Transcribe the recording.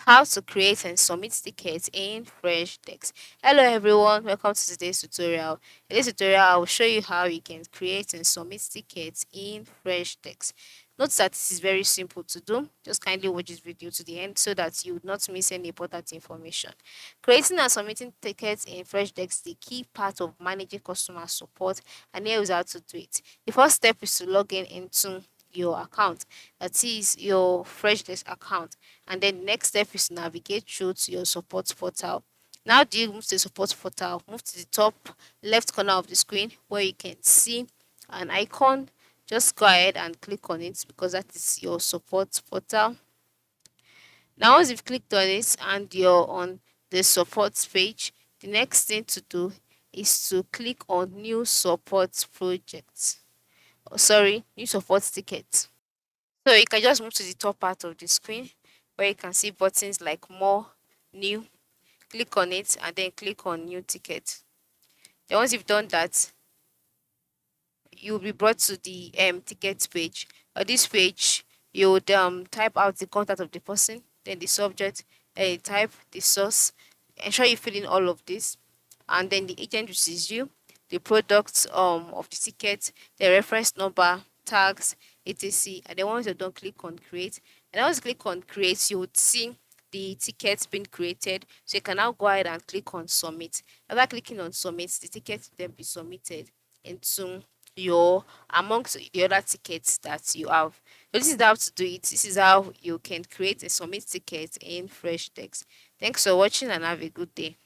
How to create and submit tickets in Freshdesk. Hello everyone, welcome to today's tutorial. In this tutorial, I will show you how you can create and submit tickets in Freshdesk. Note that this is very simple to do. Just kindly watch this video to the end so that you would not miss any important information. Creating and submitting tickets in Freshdesk is the key part of managing customer support, and here is how to do it. The first step is to log in into your account, that is your Freshdesk account, and then the next step is to navigate through to your support portal. Now do you move to the support portal, move to the top left corner of the screen where you can see an icon. Just go ahead and click on it because that is your support portal. Now once you've clicked on it and you're on the support page, the next thing to do is to click on new support project. Oh, sorry, new support ticket. So you can just move to the top part of the screen where you can see buttons like more, new. Click on it and then click on new ticket. Then once you've done that, you'll be brought to the ticket page. On this page, you would type out the contact of the person, then the subject, then you type the source. Ensure you fill in all of this, and then the agent, which is you, the product of the ticket, the reference number, tags, etc. And then once you're done, click on create. And once you click on create, you would see the tickets being created. So you can now go ahead and click on submit. After clicking on submit, the ticket will then be submitted into your amongst the other tickets that you have. So this is how to do it. This is how you can create a submit ticket in Freshdesk. Thanks for watching and have a good day.